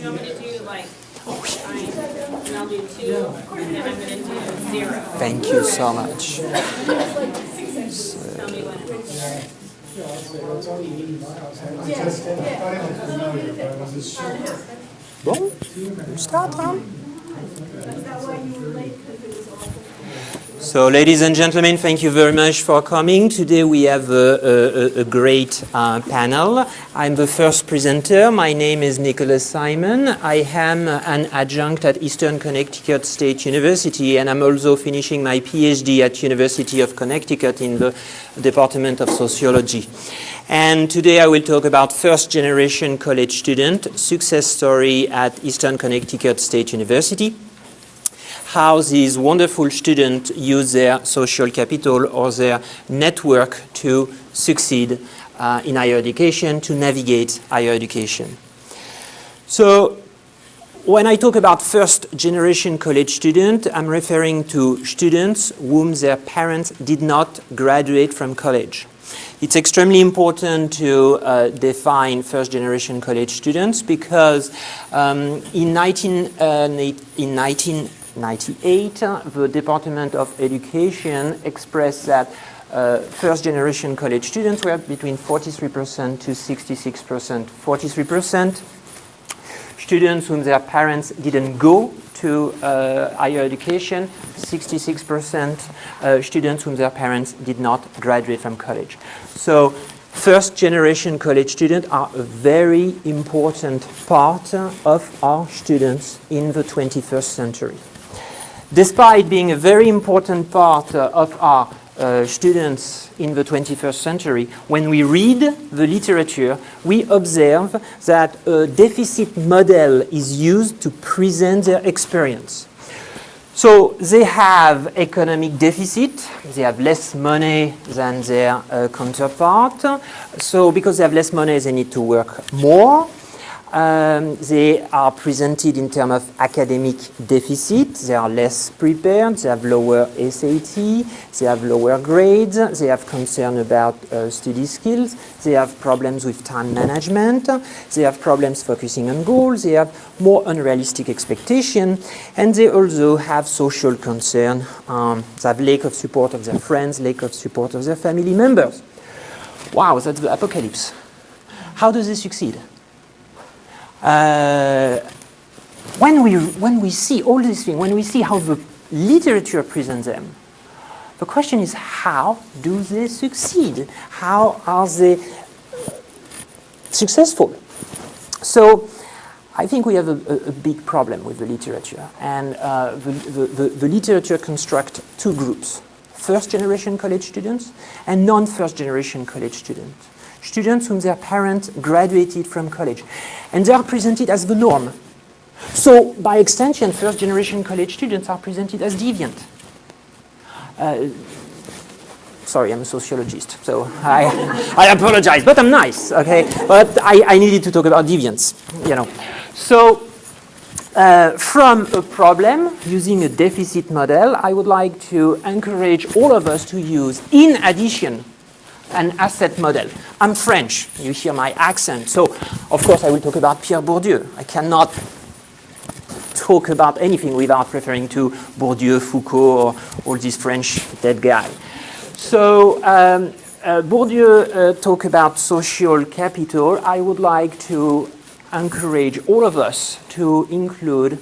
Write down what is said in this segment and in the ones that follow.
you want me to do like, and I'll do 2, and then I'm going to do 0. Thank you so much. Tell me when it is. It's only 80 miles. I thought it was familiar, but I wasn't sure. Bon, on start, hein? So, ladies and gentlemen, thank you very much for coming. Today we have a great panel. I'm the first presenter. My name is Nicolas Simon. I am an adjunct at Eastern Connecticut State University, and I'm also finishing my PhD at University of Connecticut in the Department of Sociology. And today I will talk about first-generation college student success story at Eastern Connecticut State University. How these wonderful students use their social capital or their network to succeed in higher education, to navigate higher education. So when I talk about first-generation college student, I'm referring to students whom their parents did not graduate from college. It's extremely important to define first-generation college students because in 1998, the Department of Education expressed that first-generation college students were between 43% to 66%. 43% students whom their parents didn't go to higher education, 66% students whom their parents did not graduate from college. So first-generation college students are a very important part of our students in the 21st century. Despite being a very important part of our students in the 21st century, when we read the literature, we observe that a deficit model is used to present their experience. So they have economic deficit, they have less money than their counterpart. So because they have less money, they need to work more. They are presented in terms of academic deficit. They are less prepared. They have lower SAT. They have lower grades. They have concern about study skills. They have problems with time management. They have problems focusing on goals. They have more unrealistic expectation. And they also have social concern. They have lack of support of their friends, lack of support of their family members. Wow, that's the apocalypse. How do they succeed? When we see all these things, when we see how the literature presents them, the question is, how do they succeed? How are they successful? So I think we have a big problem with the literature. And the literature constructs two groups: first-generation college students and non-first-generation college students. Students whom their parents graduated from college. And they are presented as the norm. So, by extension, first-generation college students are presented as deviant. Sorry, I'm a sociologist, so I apologize, but I'm nice, okay? But I needed to talk about deviance, you know. So, from a problem, using a deficit model, I would like to encourage all of us to use, in addition, an asset model. I'm French, you hear my accent, so of course I will talk about Pierre Bourdieu. I cannot talk about anything without referring to Bourdieu, Foucault, or all these French dead guys. So Bourdieu talked about social capital. I would like to encourage all of us to include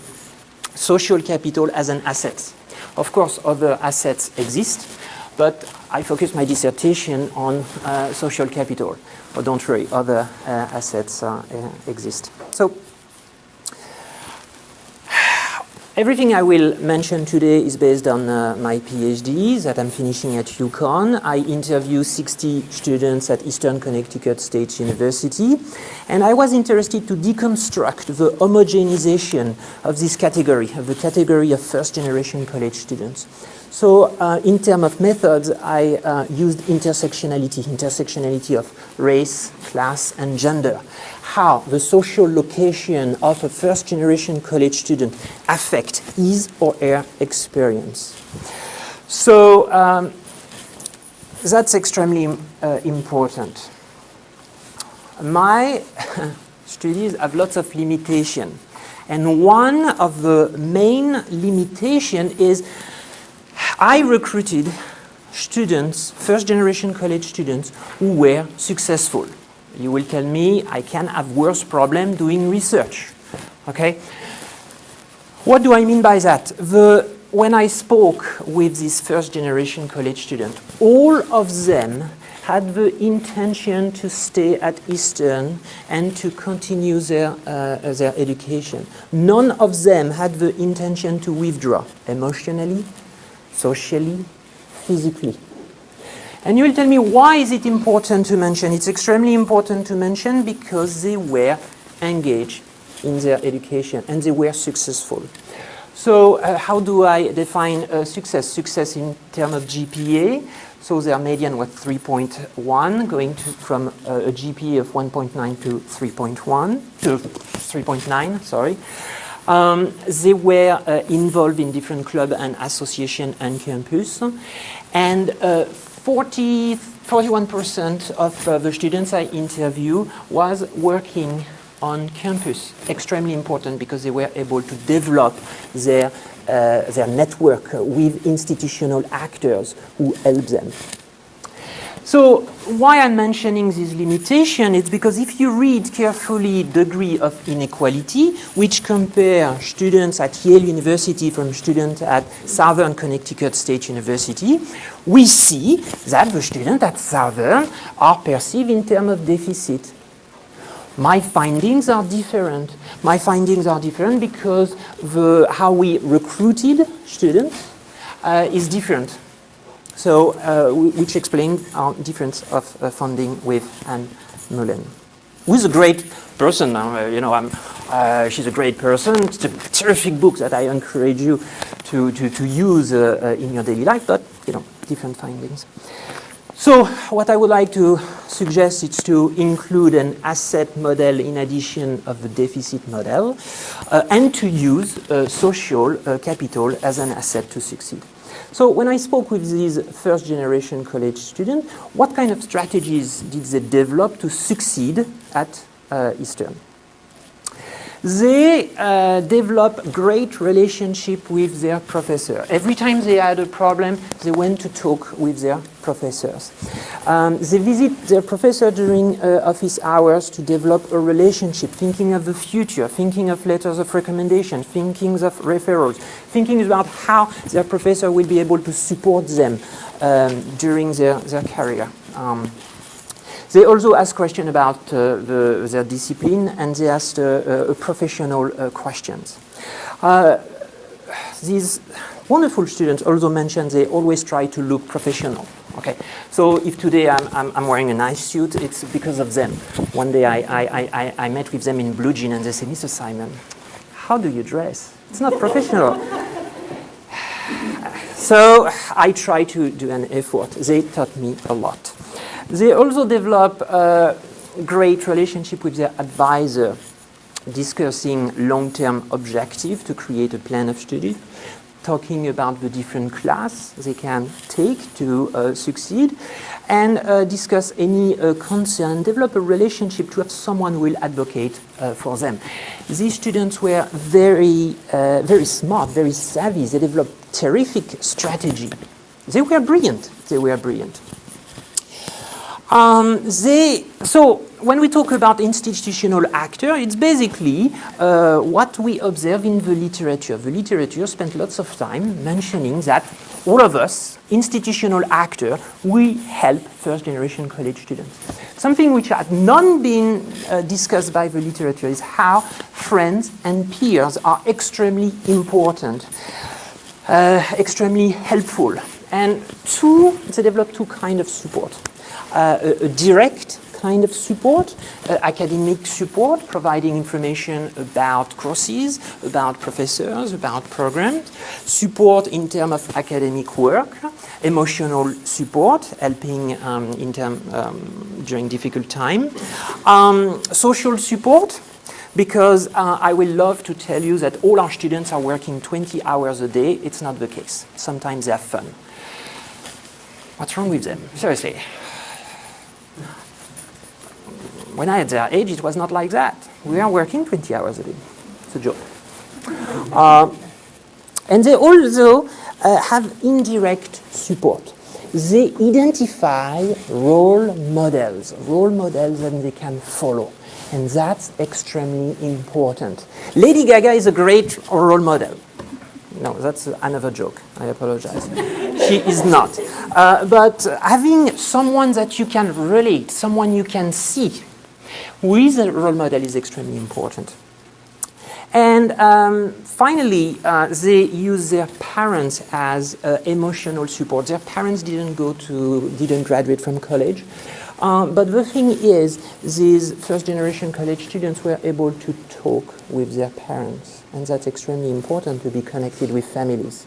social capital as an asset. Of course, other assets exist, but I focus my dissertation on social capital. But don't worry, other assets exist. So everything I will mention today is based on my PhD that I'm finishing at UConn. I interviewed 60 students at Eastern Connecticut State University, and I was interested to deconstruct the homogenization of this category, of the category of first-generation college students. So in terms of methods, I used intersectionality of race, class, and gender. How the social location of a first-generation college student affect his or her experience. So that's extremely important. My studies have lots of limitations. And one of the main limitations is I recruited students, first-generation college students, who were successful. You will tell me I can have worse problem doing research, okay? What do I mean by that? When I spoke with these first-generation college students, all of them had the intention to stay at Eastern and to continue their education. None of them had the intention to withdraw emotionally, socially, physically. And you will tell me, why is it important to mention? It's extremely important to mention because they were engaged in their education and they were successful. So how do I define success? Success in terms of GPA. So their median was 3.1, going from a GPA of 1.9 to 3.9, sorry. They were involved in different clubs and associations and campus. And 41% of the students I interviewed was working on campus. Extremely important because they were able to develop their network with institutional actors who help them. So why I'm mentioning this limitation is because if you read carefully degree of inequality, which compare students at Yale University from students at Southern Connecticut State University, we see that the students at Southern are perceived in terms of deficit. My findings are different. My findings are different because how we recruited students is different. So, which explains our difference of funding with Anne Mullen, who's a great person. She's a great person. It's a terrific book that I encourage you to use in your daily life, but different findings. So, what I would like to suggest is to include an asset model in addition of the deficit model, and to use social capital as an asset to succeed. So when I spoke with these first-generation college students, what kind of strategies did they develop to succeed at Eastern? They developed great relationship with their professor. Every time they had a problem, they went to talk with their professors. They visit their professor during office hours to develop a relationship, thinking of the future, thinking of letters of recommendation, thinking of referrals, thinking about how their professor will be able to support them during their career. They also asked questions about their discipline, and they asked professional questions. These wonderful students also mentioned they always try to look professional. Okay, so if today I'm wearing a nice suit, it's because of them. One day I met with them in blue jeans, and they said, "Mr. Simon, how do you dress? It's not professional." So I try to do an effort. They taught me a lot. They also develop a great relationship with their advisor, discussing long-term objectives to create a plan of study, talking about the different class they can take to succeed, and discuss any concern, develop a relationship to have someone who will advocate for them. These students were very smart, very savvy. They developed terrific strategy. They were brilliant. So when we talk about institutional actor, it's basically what we observe in the literature. The literature spent lots of time mentioning that all of us, institutional actor, we help first-generation college students. Something which had not been discussed by the literature is how friends and peers are extremely important, extremely helpful. And they develop two kinds of support. A direct kind of support, academic support, providing information about courses, about professors, about programs, support in terms of academic work, emotional support, helping during difficult time, social support, because I will love to tell you that all our students are working 20 hours a day. It's not the case. Sometimes they have fun. What's wrong with them? Seriously. When I had their age, it was not like that. We are working 20 hours a day. It's a joke. And they also have indirect support. They identify role models that they can follow. And that's extremely important. Lady Gaga is a great role model. No, that's another joke. I apologize. She is not. But having someone that you can relate, someone you can see, who is a role model is extremely important. And finally, they use their parents as emotional support. Their parents didn't graduate from college. But the thing is, these first-generation college students were able to talk with their parents. And that's extremely important, to be connected with families.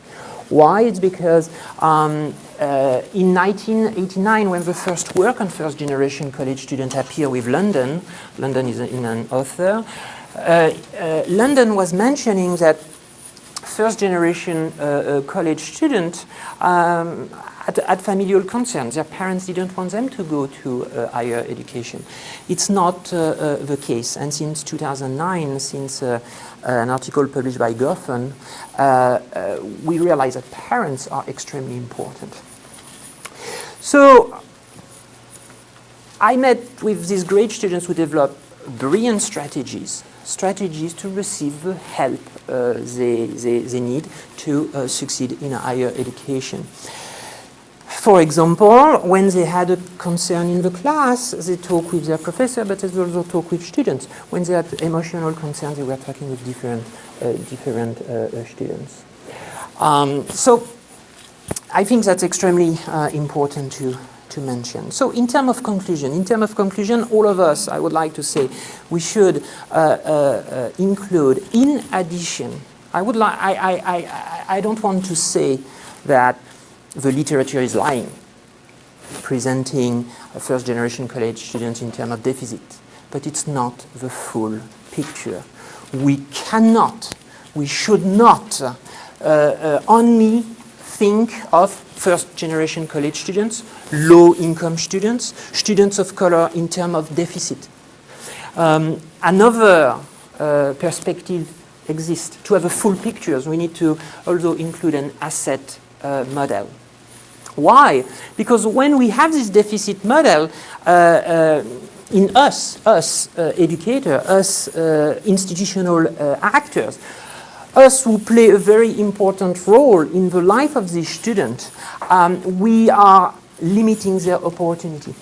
Why? It's because in 1989, when the first work on first-generation college students appeared with London is an author, London was mentioning that first-generation college students had familial concerns. Their parents didn't want them to go to higher education. It's not the case. And since 2009, since an article published by Goffin, we realize that parents are extremely important. So I met with these great students who developed brilliant strategies to receive the help they need to succeed in higher education. For example, when they had a concern in the class, they talk with their professor, but they also talk with students. When they had emotional concerns, they were talking with different students. So I think that's extremely important to mention. So in terms of conclusion, all of us, I would like to say, we should include, in addition, I don't want to say that the literature is lying, presenting first-generation college students in terms of deficit, but it's not the full picture. We should not only think of first-generation college students, low-income students, students of color in terms of deficit. Another perspective exists. To have a full picture, we need to also include an asset model. Why? Because when we have this deficit model, in us educators, institutional actors, us who play a very important role in the life of these students, we are limiting their opportunity.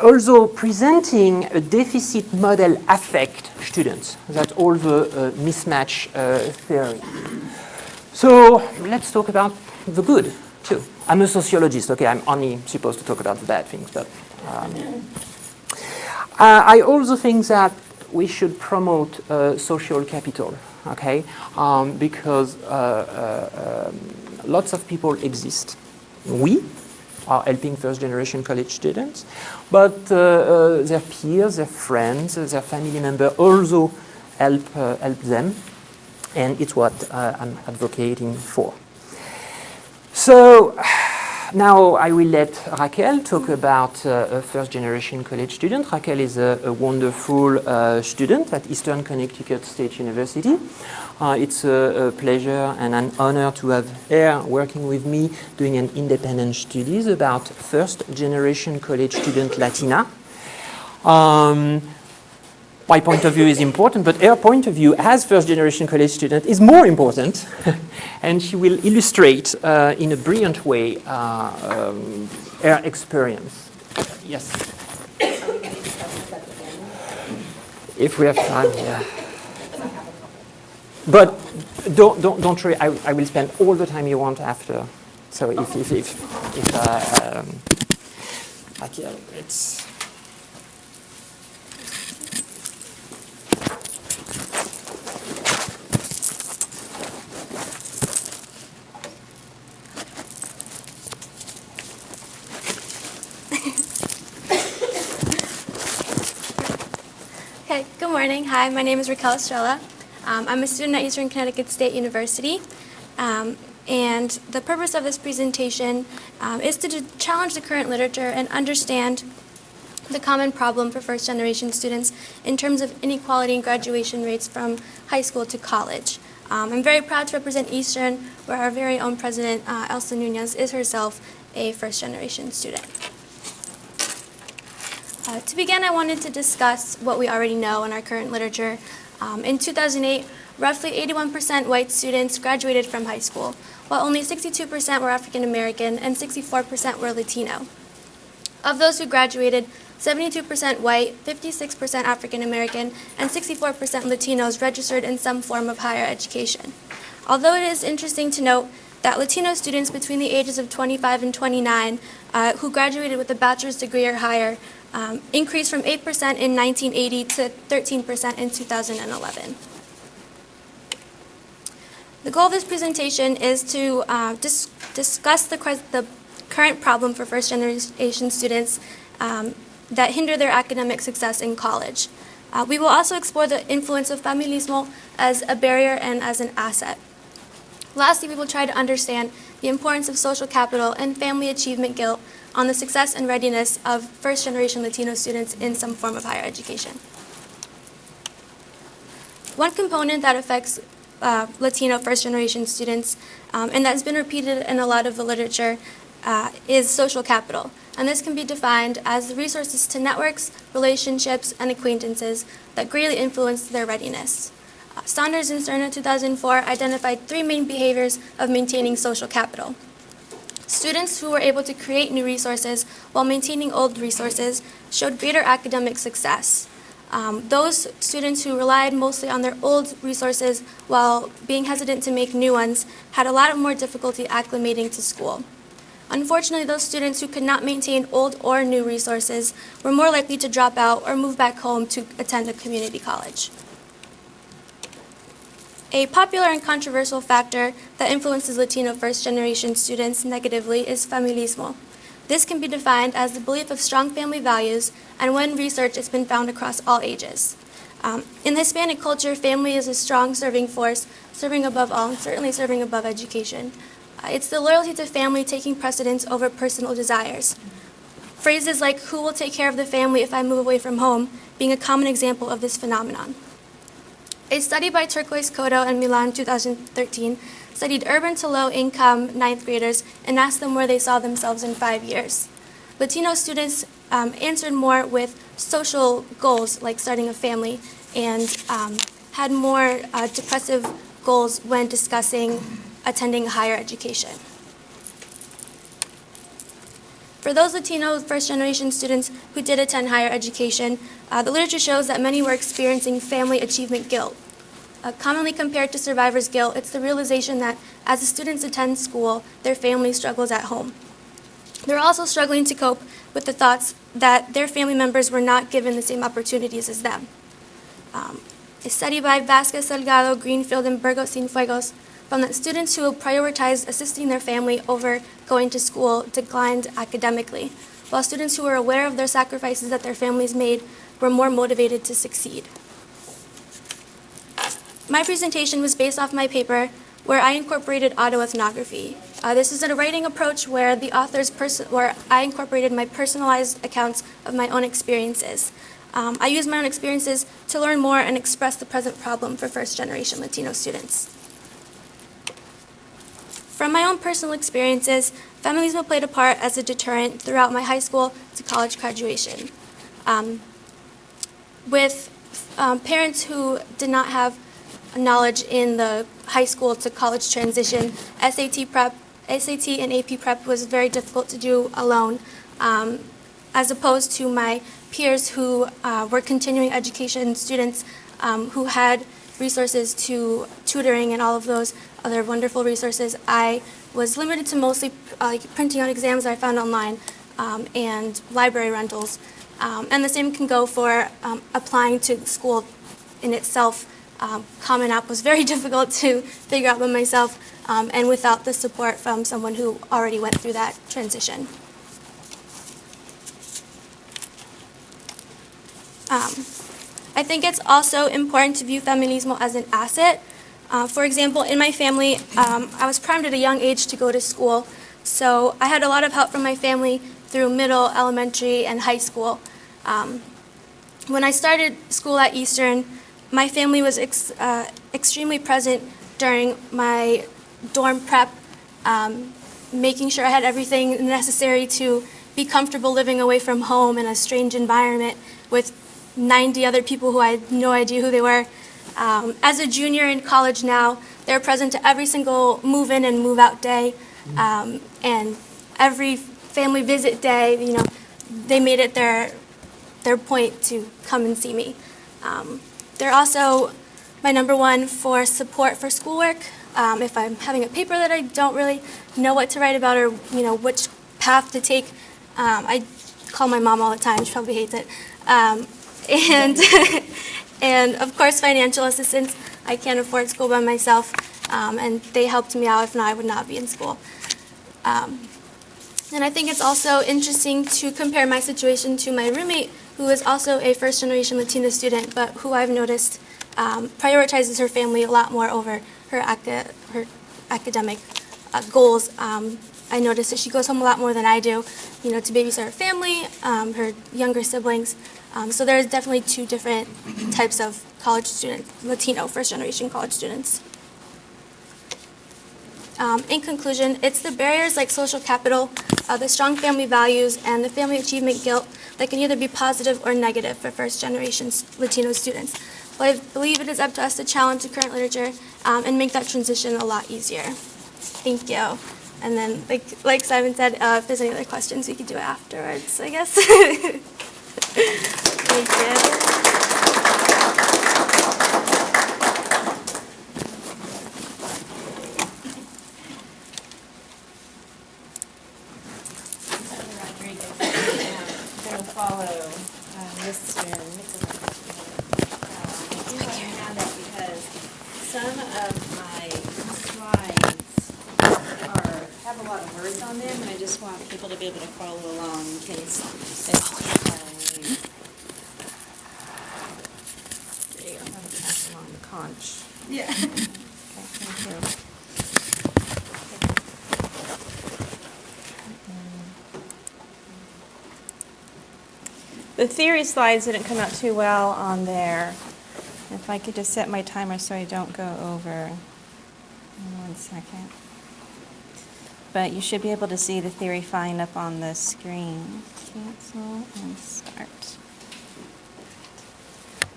Also, presenting a deficit model affect students. That's all the mismatch theory. So let's talk about the good too. I'm a sociologist, okay, I'm only supposed to talk about the bad things, but I also think that we should promote social capital, okay, because lots of people exist. We are helping first-generation college students, but their peers, their friends, their family members also help them, and it's what I'm advocating for. So now I will let Raquel talk about a first-generation college student. Raquel is a wonderful student at Eastern Connecticut State University. It's a pleasure and an honor to have her working with me doing an independent studies about first-generation college student Latina. My point of view is important, but her point of view as first-generation college student is more important. And she will illustrate in a brilliant way her experience. Yes? If we have time, yeah. But don't worry, I will spend all the time you want after. So if Raquel, it's... Okay, good morning. Hi, my name is Raquel Estrella. I'm a student at Eastern Connecticut State University. And the purpose of this presentation is to challenge the current literature and understand the common problem for first-generation students in terms of inequality in graduation rates from high school to college. I'm very proud to represent Eastern, where our very own president, Elsa Nunez, is herself a first-generation student. To begin, I wanted to discuss what we already know in our current literature. In 2008, roughly 81% white students graduated from high school, while only 62% were African American and 64% were Latino. Of those who graduated, 72% white, 56% African American, and 64% Latinos registered in some form of higher education. Although it is interesting to note that Latino students between the ages of 25 and 29 who graduated with a bachelor's degree or higher increased from 8% in 1980 to 13% in 2011. The goal of this presentation is to discuss the current problem for first-generation students that hinder their academic success in college. We will also explore the influence of familismo as a barrier and as an asset. Lastly, we will try to understand the importance of social capital and family achievement guilt on the success and readiness of first-generation Latino students in some form of higher education. One component that affects Latino first-generation students, and that's been repeated in a lot of the literature, is social capital. And this can be defined as the resources to networks, relationships, and acquaintances that greatly influence their readiness. Saunders and Cerna 2004 identified 3 main behaviors of maintaining social capital. Students who were able to create new resources while maintaining old resources showed greater academic success. Those students who relied mostly on their old resources while being hesitant to make new ones had a lot more difficulty acclimating to school. Unfortunately, those students who could not maintain old or new resources were more likely to drop out or move back home to attend a community college. A popular and controversial factor that influences Latino first-generation students negatively is familismo. This can be defined as the belief of strong family values, and when research has been found across all ages. In the Hispanic culture, family is a strong serving force, serving above all, and certainly serving above education. It's the loyalty to family taking precedence over personal desires. Phrases like, "Who will take care of the family if I move away from home?" being a common example of this phenomenon. A study by Turquoise Cotto and Milan 2013 studied urban to low-income ninth graders and asked them where they saw themselves in 5 years. Latino students answered more with social goals like starting a family and had more depressive goals when discussing attending higher education. For those Latino first-generation students who did attend higher education, the literature shows that many were experiencing family achievement guilt. Commonly compared to survivor's guilt, it's the realization that as the students attend school, their family struggles at home. They're also struggling to cope with the thoughts that their family members were not given the same opportunities as them. A study by Vasquez, Salgado, Greenfield, and Burgos Cienfuegos found that students who prioritized assisting their family over going to school declined academically, while students who were aware of their sacrifices that their families made were more motivated to succeed. My presentation was based off my paper where I incorporated autoethnography. This is a writing approach where I incorporated my personalized accounts of my own experiences. I used my own experiences to learn more and express the present problem for first-generation Latino students. From my own personal experiences, familismo played a part as a deterrent throughout my high school to college graduation. With parents who did not have knowledge in the high school to college transition, SAT and AP prep was very difficult to do alone, as opposed to my peers who were continuing education students who had resources to tutoring and all of those other wonderful resources. I was limited to mostly printing out exams that I found online and library rentals. And the same can go for applying to school in itself. Common App was very difficult to figure out by myself and without the support from someone who already went through that transition. I think it's also important to view feminismo as an asset. For example, in my family, I was primed at a young age to go to school, so I had a lot of help from my family through middle, elementary, and high school. When I started school at Eastern, my family was extremely present during my dorm prep, making sure I had everything necessary to be comfortable living away from home in a strange environment with 90 other people who I had no idea who they were. As a junior in college now, they're present to every single move-in and move-out day, and every family visit day. You know, they made it their point to come and see me. They're also my number one for support for schoolwork. If I'm having a paper that I don't really know what to write about or which path to take, I call my mom all the time. She probably hates it. And and of course financial assistance. I can't afford school by myself, and they helped me out. If not, I would not be in school. And I think it's also interesting to compare my situation to my roommate, who is also a first-generation Latina student, but who I've noticed prioritizes her family a lot more over her academic goals. I noticed that she goes home a lot more than I do, to babysit her family, her younger siblings. So there's definitely two different types of college students, Latino first-generation college students. In conclusion, it's the barriers like social capital, the strong family values, and the family achievement guilt that can either be positive or negative for first-generation Latino students. But I believe it is up to us to challenge the current literature and make that transition a lot easier. Thank you. And then, like Simon said, if there's any other questions, we could do it afterwards, I guess. Thank you. Follow Mr. Nicolas. I want to add that because some of my slides have a lot of words on them, and I just want people to be able to follow along in case they can't follow me. There you go. I'm going to pass along the conch. Yeah. Okay, thank you. The theory slides didn't come out too well on there. If I could just set my timer so I don't go over. 1 second. But you should be able to see the theory fine up on the screen. Cancel and start.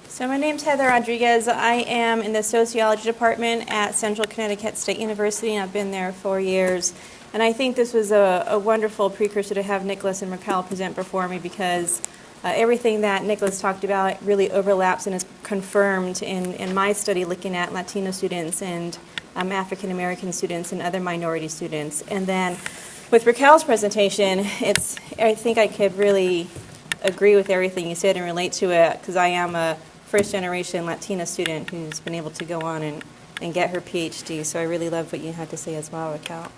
So my name's Heather Rodriguez. I am in the sociology department at Central Connecticut State University, and I've been there 4 years. And I think this was a wonderful precursor to have Nicolas and Raquel present before me, because everything that Nicolas talked about really overlaps and is confirmed in my study looking at Latino students and African American students and other minority students. And then with Raquel's presentation, I think I could really agree with everything you said and relate to it, because I am a first-generation Latina student who's been able to go on and get her PhD. So I really love what you had to say as well, Raquel.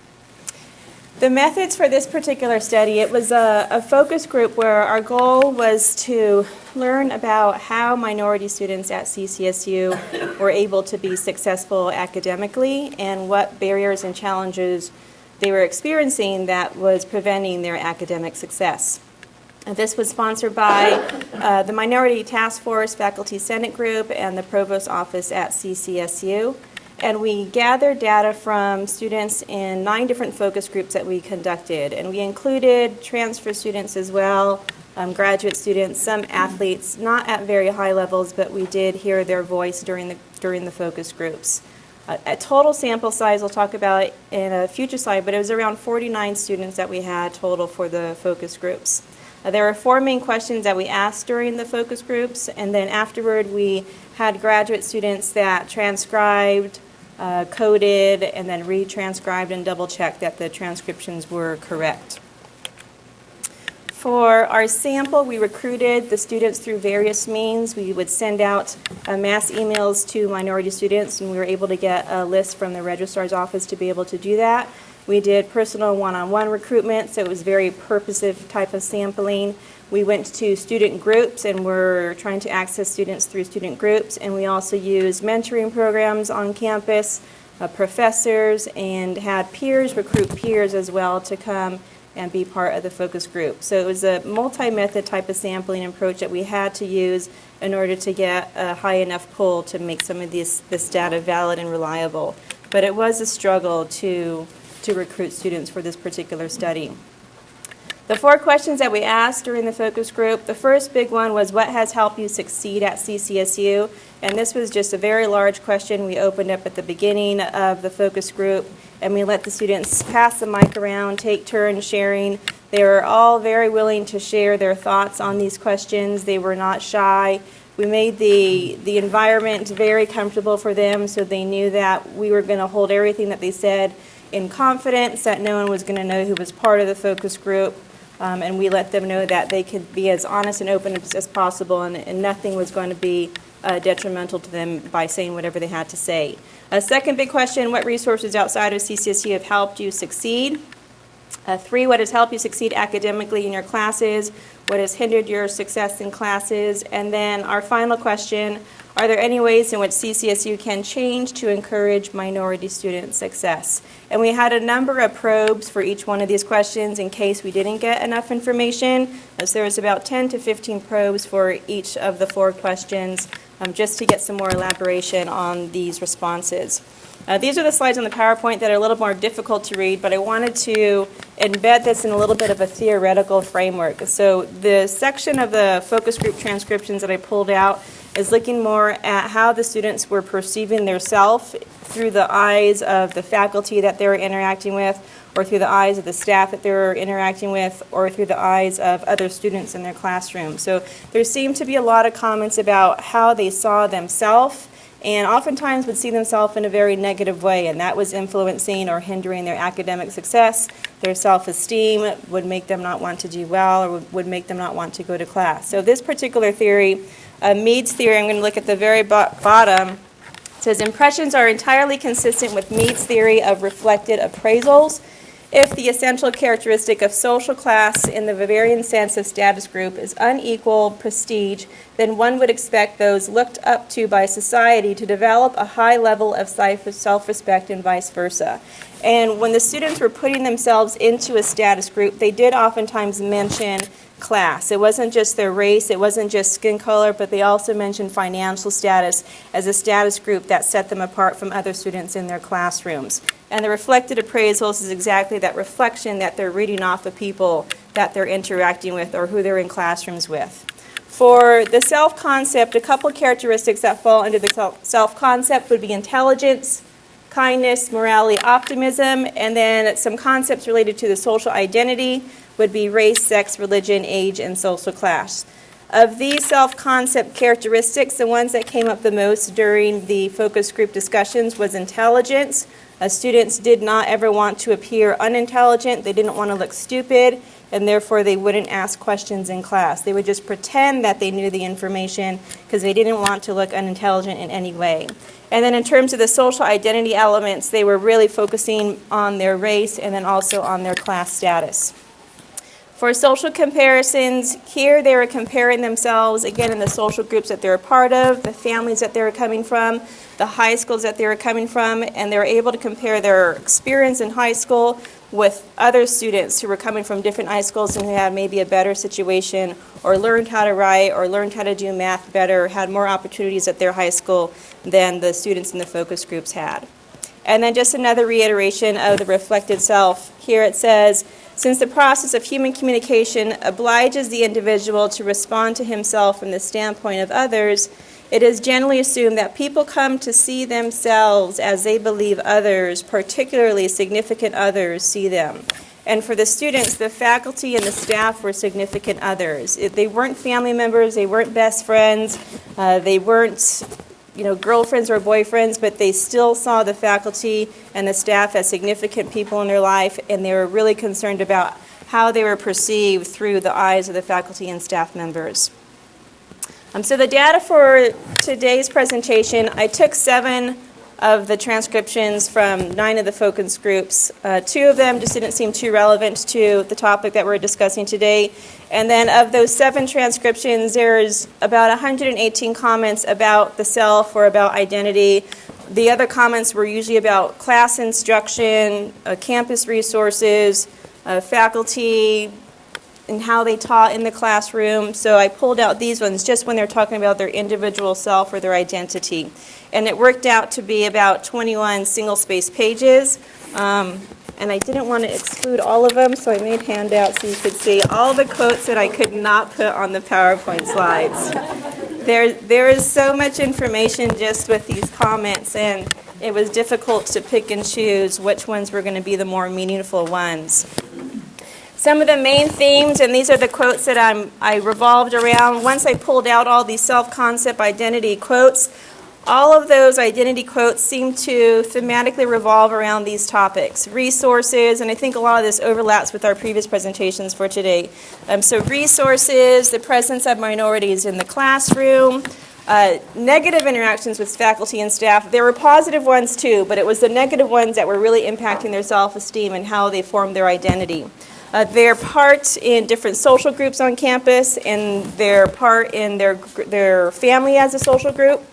The methods for this particular study, it was a focus group where our goal was to learn about how minority students at CCSU were able to be successful academically and what barriers and challenges they were experiencing that was preventing their academic success. And this was sponsored by the Minority Task Force Faculty Senate Group and the Provost Office at CCSU. And we gathered data from students in 9 different focus groups that we conducted. And we included transfer students as well, graduate students, some athletes, not at very high levels, but we did hear their voice during the focus groups. A total sample size we'll talk about in a future slide, but it was around 49 students that we had total for the focus groups. There were 4 main questions that we asked during the focus groups, and then afterward we had graduate students that transcribed, coded, and then retranscribed and double-checked that the transcriptions were correct. For our sample, we recruited the students through various means. We would send out mass emails to minority students, and we were able to get a list from the registrar's office to be able to do that. We did personal one-on-one recruitment, so it was very purposive type of sampling. We went to student groups and we're trying to access students through student groups, and we also used mentoring programs on campus, professors, and had peers recruit peers as well to come and be part of the focus group. So it was a multi-method type of sampling approach that we had to use in order to get a high enough pull to make some of this data valid and reliable. But it was a struggle to recruit students for this particular study. The 4 questions that we asked during the focus group, the first big one was, what has helped you succeed at CCSU? And this was just a very large question we opened up at the beginning of the focus group, and we let the students pass the mic around, take turns sharing. They were all very willing to share their thoughts on these questions. They were not shy. We made the environment very comfortable for them, so they knew that we were going to hold everything that they said in confidence, that no one was going to know who was part of the focus group. And we let them know that they could be as honest and open as possible, and nothing was going to be detrimental to them by saying whatever they had to say. A second big question, what resources outside of CCSU have helped you succeed? 3, what has helped you succeed academically in your classes? What has hindered your success in classes? And then our final question, are there any ways in which CCSU can change to encourage minority student success? And we had a number of probes for each one of these questions in case we didn't get enough information. So there was about 10 to 15 probes for each of the 4 questions, just to get some more elaboration on these responses. These are the slides on the PowerPoint that are a little more difficult to read, but I wanted to embed this in a little bit of a theoretical framework. So the section of the focus group transcriptions that I pulled out is looking more at how the students were perceiving their self through the eyes of the faculty that they were interacting with, or through the eyes of the staff that they were interacting with, or through the eyes of other students in their classroom. So there seemed to be a lot of comments about how they saw themselves, and oftentimes would see themselves in a very negative way, and that was influencing or hindering their academic success. Their self-esteem would make them not want to do well, or would make them not want to go to class. So this particular theory, Mead's theory, I'm going to look at the very bottom, says impressions are entirely consistent with Mead's theory of reflected appraisals. If the essential characteristic of social class in the Weberian sense of status group is unequal prestige, then one would expect those looked up to by society to develop a high level of self-respect and vice versa. And when the students were putting themselves into a status group, they did oftentimes mention class. It wasn't just their race, it wasn't just skin color, but they also mentioned financial status as a status group that set them apart from other students in their classrooms. And the reflected appraisals is exactly that reflection that they're reading off of people that they're interacting with or who they're in classrooms with. For the self-concept, a couple characteristics that fall under the self-concept would be intelligence, kindness, morality, optimism, and then some concepts related to the social identity would be race, sex, religion, age, and social class. Of these self-concept characteristics, the ones that came up the most during the focus group discussions was intelligence. Students did not ever want to appear unintelligent. They didn't want to look stupid, and therefore they wouldn't ask questions in class. They would just pretend that they knew the information because they didn't want to look unintelligent in any way. And then in terms of the social identity elements, they were really focusing on their race and then also on their class status. For social comparisons, here they were comparing themselves, again, in the social groups that they were part of, the families that they were coming from, the high schools that they were coming from, and they were able to compare their experience in high school with other students who were coming from different high schools and who had maybe a better situation or learned how to write or learned how to do math better, or had more opportunities at their high school than the students in the focus groups had. And then just another reiteration of the reflected self. Here it says, since the process of human communication obliges the individual to respond to himself from the standpoint of others, it is generally assumed that people come to see themselves as they believe others, particularly significant others, see them. And for the students, the faculty and the staff were significant others. They weren't family members, they weren't best friends, they weren't girlfriends or boyfriends, but they still saw the faculty and the staff as significant people in their life, and they were really concerned about how they were perceived through the eyes of the faculty and staff members. So the data for today's presentation, I took 7 of the transcriptions from 9 of the focus groups. 2 of them just didn't seem too relevant to the topic that we're discussing today. And then of those 7 transcriptions, there's about 118 comments about the self or about identity. The other comments were usually about class instruction, campus resources, faculty, and how they taught in the classroom. So I pulled out these ones just when they're talking about their individual self or their identity. And it worked out to be about 21 single-space pages. And I didn't want to exclude all of them, so I made handouts so you could see all the quotes that I could not put on the PowerPoint slides. There is so much information just with these comments, and it was difficult to pick and choose which ones were going to be the more meaningful ones. Some of the main themes, and these are the quotes that I revolved around. Once I pulled out all these self-concept identity quotes, all of those identity quotes seem to thematically revolve around these topics. Resources, and I think a lot of this overlaps with our previous presentations for today. So resources, the presence of minorities in the classroom, negative interactions with faculty and staff. There were positive ones too, but it was the negative ones that were really impacting their self-esteem and how they formed their identity. Their part in different social groups on campus, and their part in their family as a social group.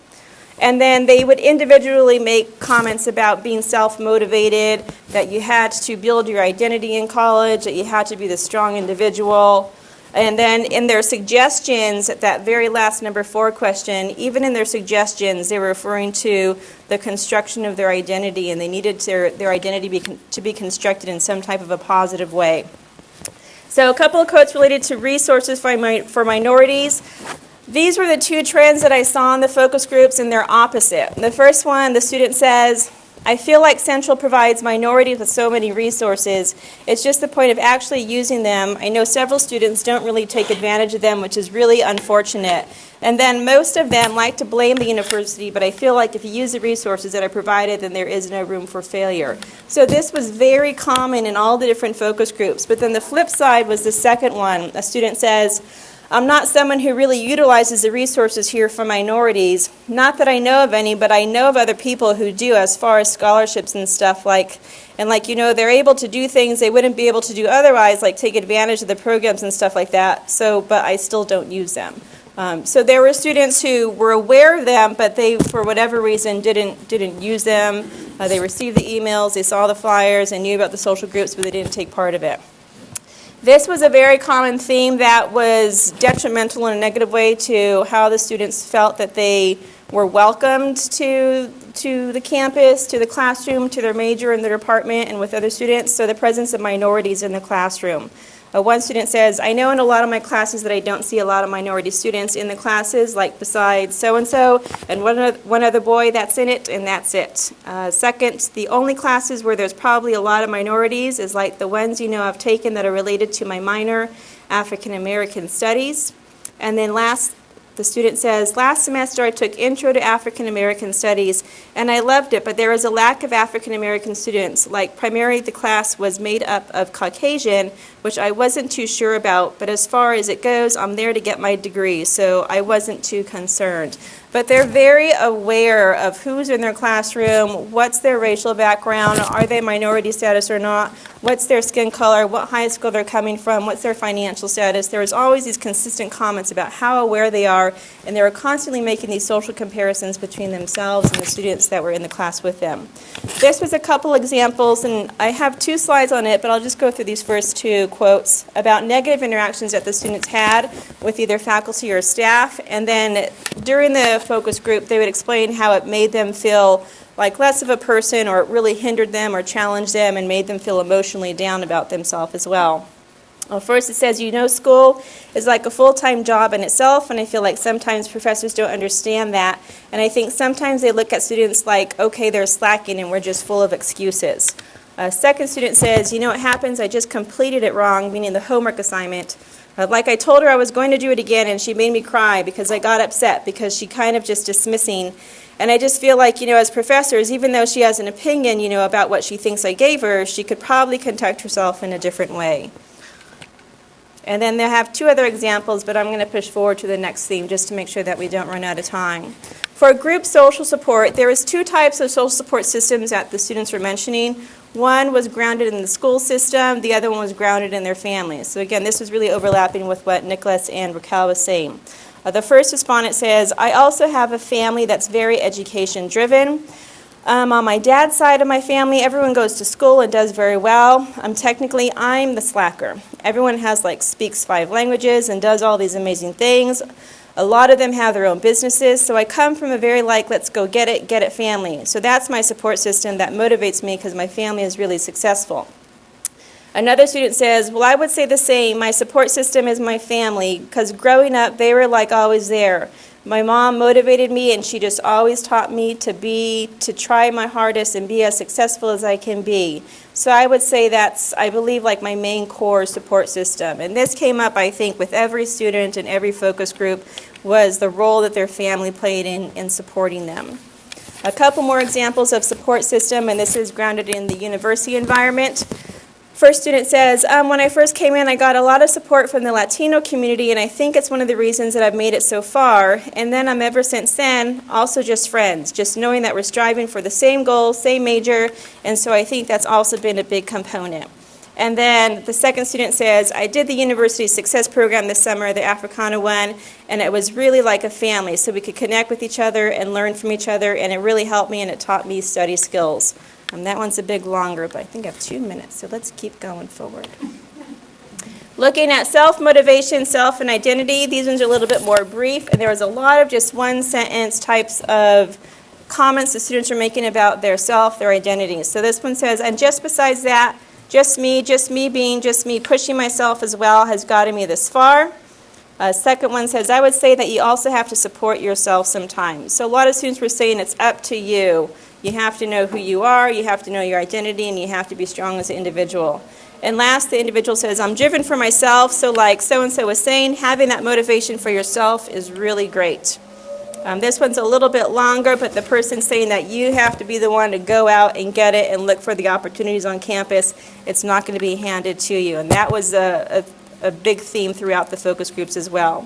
And then they would individually make comments about being self-motivated, that you had to build your identity in college, that you had to be the strong individual. And then in their suggestions, at that very last number 4 question, even in their suggestions, they were referring to the construction of their identity, and they needed their identity to be constructed in some type of a positive way. So a couple of quotes related to resources for minorities. These were the 2 trends that I saw in the focus groups, and they're opposite. The first one, the student says, I feel like Central provides minorities with so many resources. It's just the point of actually using them. I know several students don't really take advantage of them, which is really unfortunate. And then most of them like to blame the university, but I feel like if you use the resources that are provided, then there is no room for failure. So this was very common in all the different focus groups. But then the flip side was the second one. A student says, I'm not someone who really utilizes the resources here for minorities. Not that I know of any, but I know of other people who do, as far as scholarships and stuff they're able to do things they wouldn't be able to do otherwise, like take advantage of the programs and stuff like that. So, but I still don't use them. So there were students who were aware of them, but they, for whatever reason, didn't use them. They received the emails, they saw the flyers, and knew about the social groups, but they didn't take part of it. This was a very common theme that was detrimental in a negative way to how the students felt that they were welcomed to the campus, to the classroom, to their major and their department, and with other students. So the presence of minorities in the classroom. One student says, I know in a lot of my classes that I don't see a lot of minority students in the classes, like besides so-and-so, and one other boy that's in it, and that's it. Second, the only classes where there's probably a lot of minorities is like the ones I've taken that are related to my minor, African American Studies. And then the student says, last semester I took Intro to African American Studies, and I loved it, but there was a lack of African American students. Like primarily the class was made up of Caucasian, which I wasn't too sure about, but as far as it goes, I'm there to get my degree, so I wasn't too concerned. But they're very aware of who's in their classroom, what's their racial background, are they minority status or not, what's their skin color, what high school they're coming from, what's their financial status. There's always these consistent comments about how aware they are, and they're constantly making these social comparisons between themselves and the students that were in the class with them. This was a couple examples, and I have 2 slides on it, but I'll just go through these first 2 quotes about negative interactions that the students had with either faculty or staff, and then during the focus group, they would explain how it made them feel like less of a person, or it really hindered them or challenged them and made them feel emotionally down about themselves as well. Well, first it says, school is like a full-time job in itself, and I feel like sometimes professors don't understand that, and I think sometimes they look at students like, okay, they're slacking and we're just full of excuses. Second student says, what happens, I just completed it wrong, meaning the homework assignment. Like I told her I was going to do it again, and she made me cry because I got upset because she kind of just dismissing. And I just feel like, as professors, even though she has an opinion, about what she thinks I gave her, she could probably conduct herself in a different way. And then they have 2 other examples, but I'm going to push forward to the next theme just to make sure that we don't run out of time. For group social support, there is 2 types of social support systems that the students were mentioning. One was grounded in the school system, the other one was grounded in their families. So again, this was really overlapping with what Nicolas and Raquel was saying. The first respondent says, I also have a family that's very education driven. On my dad's side of my family, everyone goes to school and does very well. Technically, I'm the slacker. Everyone speaks 5 languages and does all these amazing things. A lot of them have their own businesses, so I come from a very let's go get it family. So that's my support system that motivates me because my family is really successful. Another student says, well, I would say the same. My support system is my family because growing up, they were always there. My mom motivated me, and she just always taught me to try my hardest and be as successful as I can be. So I would say that's, I believe, my main core support system. And this came up, I think, with every student and every focus group, was the role that their family played in supporting them. A couple more examples of support system, and this is grounded in the university environment. First student says, when I first came in, I got a lot of support from the Latino community, and I think it's one of the reasons that I've made it so far. And then ever since then, also just friends, just knowing that we're striving for the same goal, same major, and so I think that's also been a big component. And then the second student says, I did the University Success Program this summer, the Africana one, and it was really like a family, so we could connect with each other and learn from each other, and it really helped me, and it taught me study skills. That one's a bit longer, but I think I have 2 minutes, so let's keep going forward. Looking at self-motivation, self, and identity, these ones are a little bit more brief, and there was a lot of just one-sentence types of comments the students are making about their self, their identity. So this one says, and just besides that, just me being just me, pushing myself as well has gotten me this far. Second one says, I would say that you also have to support yourself sometimes. So a lot of students were saying it's up to you. You have to know who you are, you have to know your identity, and you have to be strong as an individual. And last, the individual says, I'm driven for myself, so like so-and-so was saying, having that motivation for yourself is really great. This one's a little bit longer, but the person's saying that you have to be the one to go out and get it and look for the opportunities on campus. It's not going to be handed to you. And that was a big theme throughout the focus groups as well.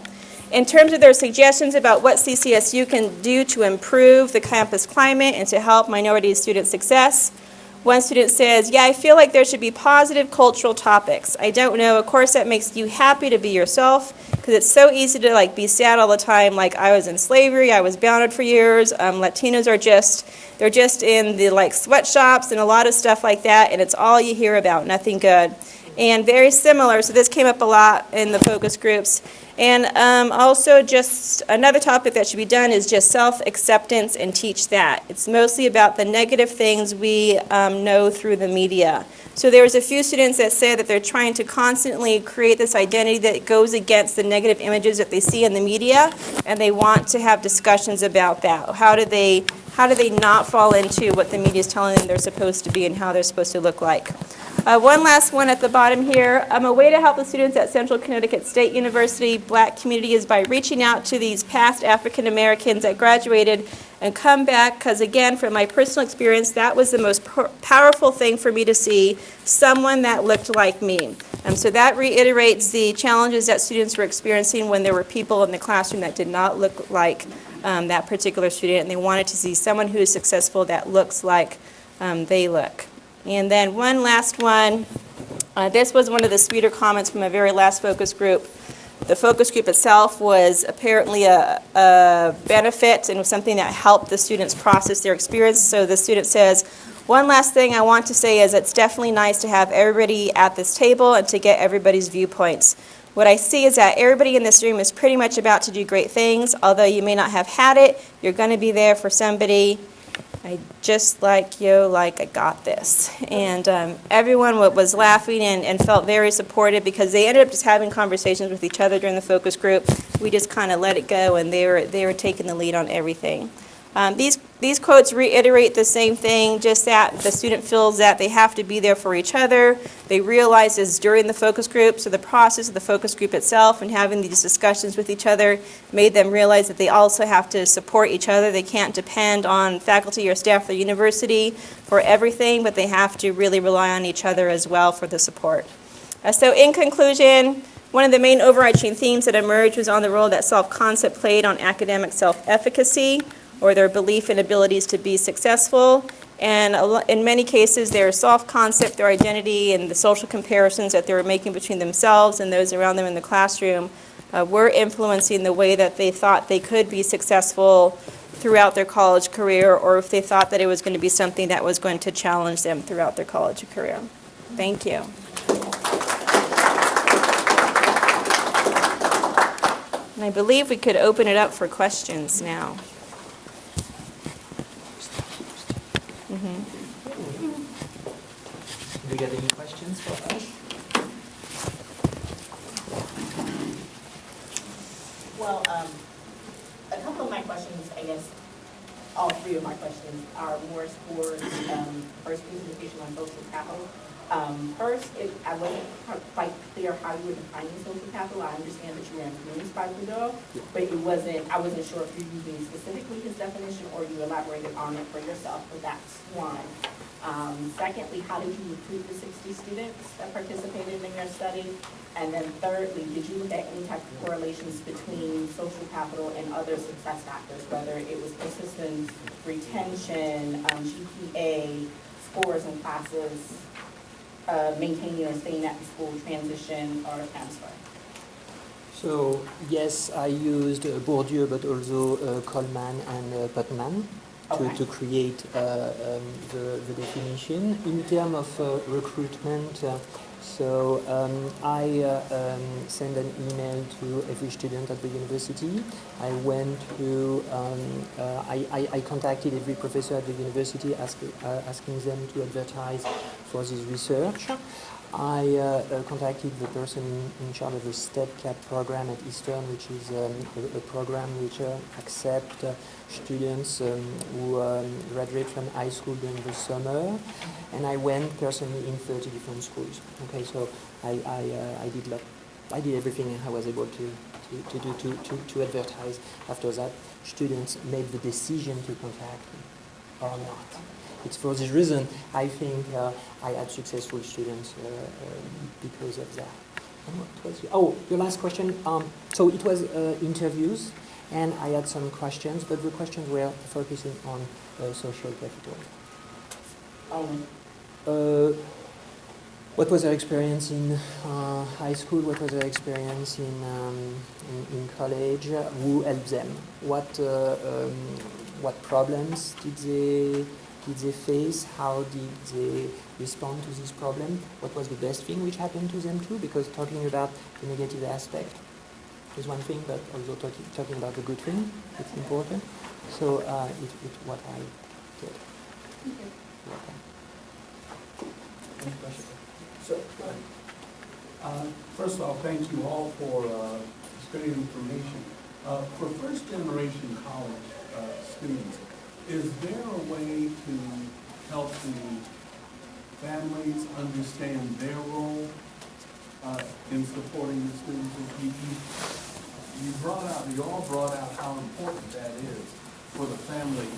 In terms of their suggestions about what CCSU can do to improve the campus climate and to help minority student success, one student says, yeah, I feel like there should be positive cultural topics. I don't know, of course that makes you happy to be yourself, because it's so easy to be sad all the time, like I was in slavery, I was bounded for years, Latinos are they're just in the sweatshops and a lot of stuff like that, and it's all you hear about, nothing good. And very similar, so this came up a lot in the focus groups. And also just another topic that should be done is just self-acceptance and teach that. It's mostly about the negative things we know through the media. So there was a few students that said that they're trying to constantly create this identity that goes against the negative images that they see in the media, and they want to have discussions about that. How do they not fall into what the media is telling them they're supposed to be and how they're supposed to look like? One last one at the bottom here. A way to help the students at Central Connecticut State University Black community is by reaching out to these past African Americans that graduated and come back, because again, from my personal experience, that was the most powerful thing for me to see, someone that looked like me. So that reiterates the challenges that students were experiencing when there were people in the classroom that did not look like that particular student, and they wanted to see someone who is successful that looks like they look. And then one last one. This was one of the sweeter comments from a very last focus group. The focus group itself was apparently a benefit and was something that helped the students process their experience. So the student says, one last thing I want to say is it's definitely nice to have everybody at this table and to get everybody's viewpoints. What I see is that everybody in this room is pretty much about to do great things. Although you may not have had it, you're going to be there for somebody. I just like you, I got this. And everyone was laughing and felt very supported because they ended up just having conversations with each other during the focus group. We just kind of let it go, and they were taking the lead on everything. These quotes reiterate the same thing, just that the student feels that they have to be there for each other. They realize this during the focus group, so the process of the focus group itself and having these discussions with each other made them realize that they also have to support each other. They can't depend on faculty or staff at the university for everything, but they have to really rely on each other as well for the support. So in conclusion, one of the main overarching themes that emerged was on the role that self-concept played on academic self-efficacy, or their belief and abilities to be successful. And in many cases, their self-concept, their identity, and the social comparisons that they were making between themselves and those around them in the classroom were influencing the way that they thought they could be successful throughout their college career, or if they thought that it was going to be something that was going to challenge them throughout their college career. Thank you. And I believe we could open it up for questions now. Do you have any questions for us? Well, a couple of my questions, I guess, all three of my questions are more towards first presentation on social capital. First, I wasn't quite clear how you were defining social capital. I understand that you were influenced by Trudeau, but I wasn't sure if you're using specifically his definition or you elaborated on it for yourself, but that's one. Secondly, how did you recruit the 60 students that participated in your study? And then thirdly, did you look at any type of correlations between social capital and other success factors, whether it was persistence, retention, GPA, scores in classes, maintaining or staying at the school, transition, or transfer? So yes, I used Bourdieu, but also Coleman and Putnam to create the definition. In terms of recruitment, I sent an email to every student at the university. I went to, I contacted every professor at the university asking them to advertise for this research. I contacted the person in charge of the STEP CAP program at Eastern, which is a program which accepts students who graduate from high school during the summer, and I went personally in 30 different schools. Okay, so I did everything I was able to advertise. After that, students made the decision to contact me or not. It's for this reason I think I had successful students because of that. Your last question. So it was interviews, and I had some questions, but the questions were focusing on social capital. What was their experience in high school? What was their experience in college? Who helped them? What problems did they face? How did they respond to this problem? What was the best thing which happened to them too? Because talking about the negative aspect is one thing, but also talking about the good thing, it's important. So it's what I did. Any questions? So, first of all, thank you all for this great information. For first-generation college students, is there a way to help the families understand their role in supporting the students? You all brought out how important that is for the family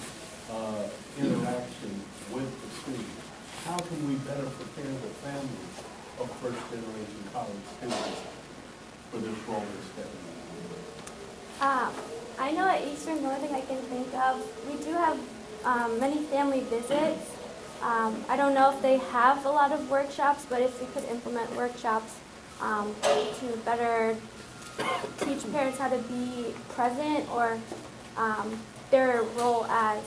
interaction with the students. How can we better prepare the families of first-generation college students for this role they're stepping in? I know at Eastern, the only thing I can think of, we do have many family visits. I don't know if they have a lot of workshops, but if we could implement workshops to better teach parents how to be present or their role as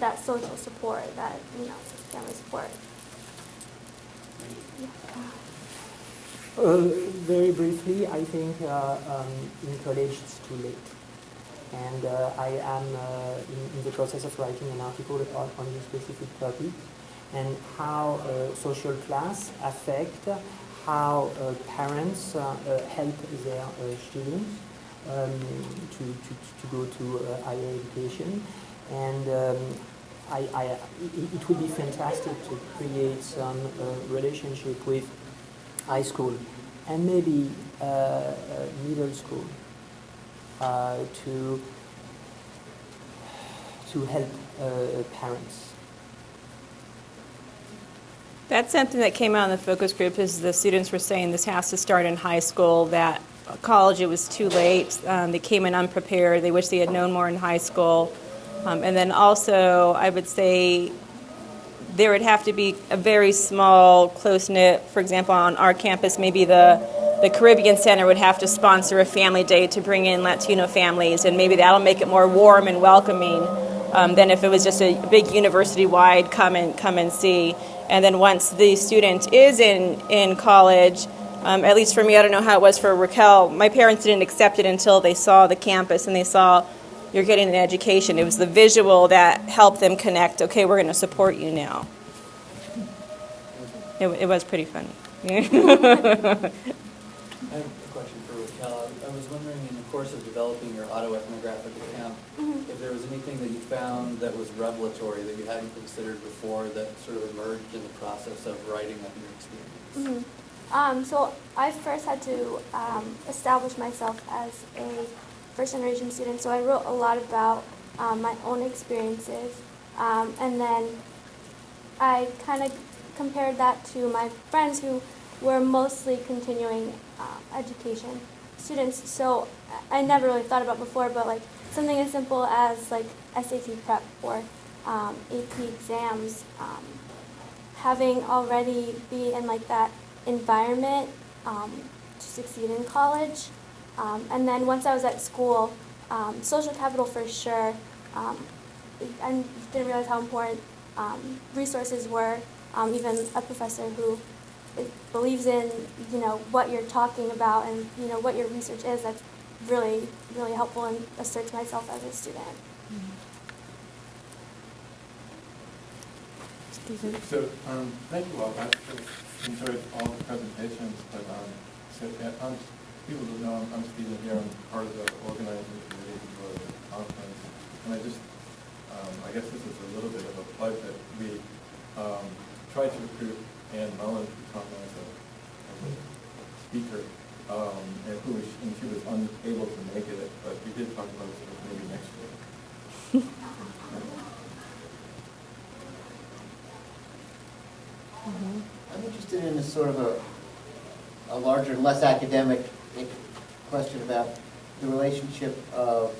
that social support, that, family support. Very briefly, I think in college it's too late. And I am in the process of writing an article on this specific topic and how social class affect how parents help their students to go to higher education. And it would be fantastic to create some relationship with high school and maybe middle school to help parents. That's something that came out in the focus group, is the students were saying this has to start in high school, that college it was too late. They came in unprepared. They wish they had known more in high school. And then also, I would say there would have to be a very small, close-knit, for example, on our campus, maybe the Caribbean Center would have to sponsor a family day to bring in Latino families, and maybe that'll make it more warm and welcoming than if it was just a big university-wide come and see. And then once the student is in college, at least for me, I don't know how it was for Raquel, my parents didn't accept it until they saw the campus and they saw you're getting an education. It was the visual that helped them connect, okay, we're going to support you now. It was pretty funny. I have a question for Raquel. I was wondering, in the course of developing your autoethnographic account, if there was anything that you found that was revelatory that you hadn't considered before that sort of emerged in the process of writing up your experience. So I first had to establish myself as a first-generation student, so I wrote a lot about my own experiences, and then I kind of compared that to my friends who were mostly continuing education students. So I never really thought about before, but like something as simple as like SAT prep or AP exams, having already be in like that environment to succeed in college. And then once I was at school, social capital for sure. I didn't realize how important resources were. Even a professor who believes in, what you're talking about and, what your research is, that's really, really helpful in asserts myself as a student. So, thank you all. I enjoyed all the presentations, but people don't know I'm Stephen here. I'm part of the organizing committee for the conference, and I guess this is a little bit of a plug that we tried to recruit Ann Mullen to come as a speaker, and she was unable to make it, but we did talk about it maybe next year. I'm interested in this sort of a larger, less academic question about the relationship of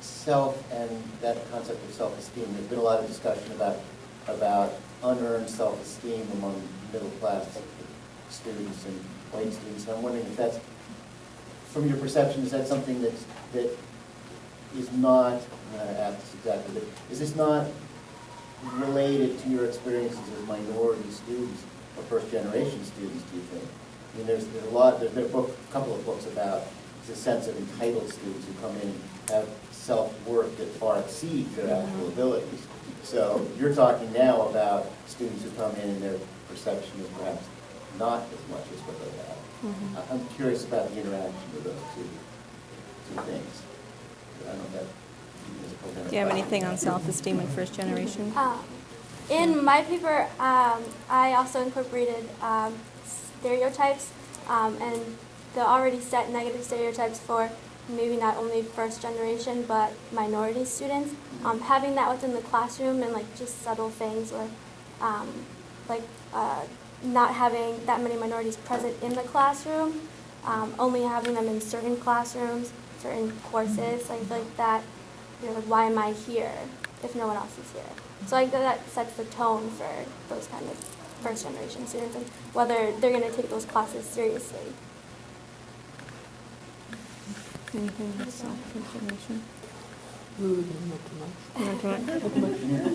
self and that concept of self-esteem. There's been a lot of discussion about unearned self-esteem among middle-class students and white students. And I'm wondering if that's, from your perception, is that something that is not, I'm going to ask this exactly, but is this not related to your experiences as minority students or first-generation students, do you think? I mean, there's been a couple of books about the sense of entitled students who come in and have self-worth that far exceeds their actual abilities. So you're talking now about students who come in and their perception is perhaps not as much as what they have. I'm curious about the interaction of those two things. I don't know if that is a coherent. Do you have anything on self-esteem in first generation? In my paper, I also incorporated stereotypes and the already set negative stereotypes for maybe not only first generation but minority students. Having that within the classroom and like just subtle things, or not having that many minorities present in the classroom, only having them in certain classrooms, certain courses. I feel like that, like, why am I here if no one else is here? So I think that sets the tone for those kind of first generation students and whether they're going to take those classes seriously. Anything else on first generation?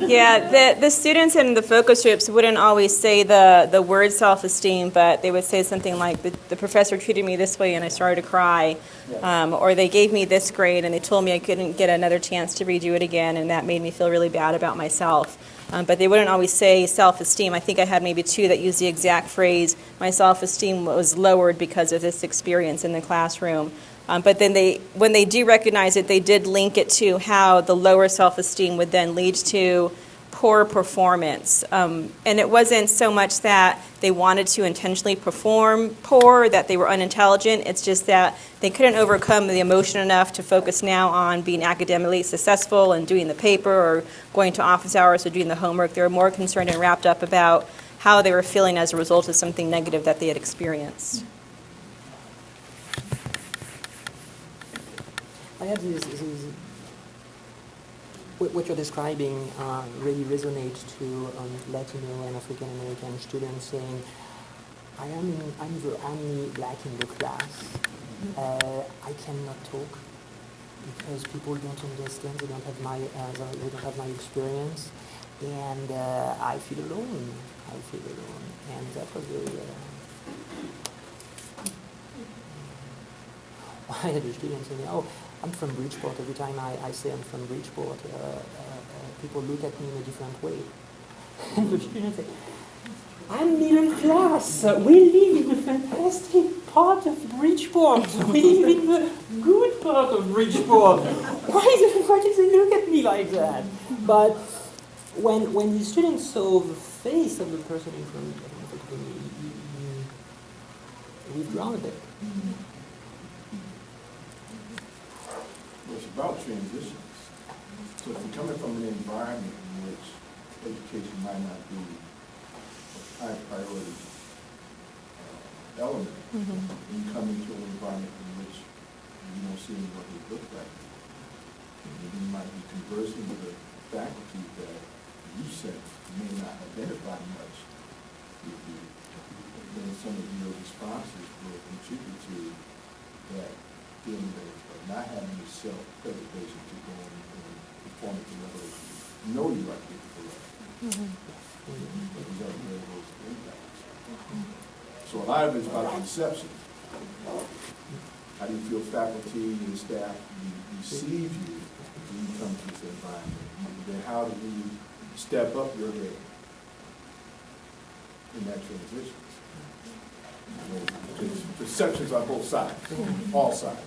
Yeah, the students in the focus groups wouldn't always say the word self-esteem, but they would say something like, the professor treated me this way and I started to cry, or they gave me this grade and they told me I couldn't get another chance to redo it again, and that made me feel really bad about myself. But they wouldn't always say self-esteem. I think I had maybe two that used the exact phrase, my self-esteem was lowered because of this experience in the classroom. But then when they do recognize it, they did link it to how the lower self-esteem would then lead to poor performance. And it wasn't so much that they wanted to intentionally perform poor, that they were unintelligent. It's just that they couldn't overcome the emotion enough to focus now on being academically successful and doing the paper or going to office hours or doing the homework. They were more concerned and wrapped up about how they were feeling as a result of something negative that they had experienced. I have these what you're describing really resonates to Latino and African American students saying, I'm the only black in the class. I cannot talk because people don't understand. They don't have my experience, and I feel alone. And that was very. I had a student saying, "Oh, I'm from Bridgeport." Every time I say I'm from Bridgeport, people look at me in a different way. And the student said, I'm middle class. We live in the fantastic part of Bridgeport. We live in the good part of Bridgeport. Why did they look at me like that? But when the student saw the face of the person in front of him, he withdrew a bit. It's about transitions. So if you're coming from an environment in which education might not be a high priority element, you come into an environment in which you don't see anybody who looks like you. And you might be conversing with a faculty that you sense may not identify much with you. Then some of your responses will contribute to that feeling of not having the self-preservation to go on and perform at the level that you know you are capable of. But these are very those impacts. So a lot of it is about perception. How do you feel faculty and staff receive you when you come to this environment? And then how do you step up your game in that transition? Because perceptions on both sides, all sides.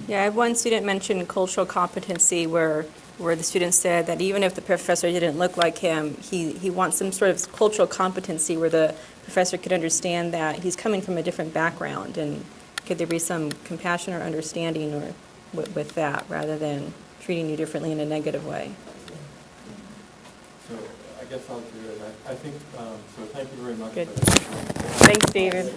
Yeah, I had one student mention cultural competency where the student said that even if the professor didn't look like him, he wants some sort of cultural competency where the professor could understand that he's coming from a different background, and could there be some compassion or understanding or with that rather than treating you differently in a negative way. So I guess I'll do it. I think, so thank you very much. Good. For that. Thanks, David.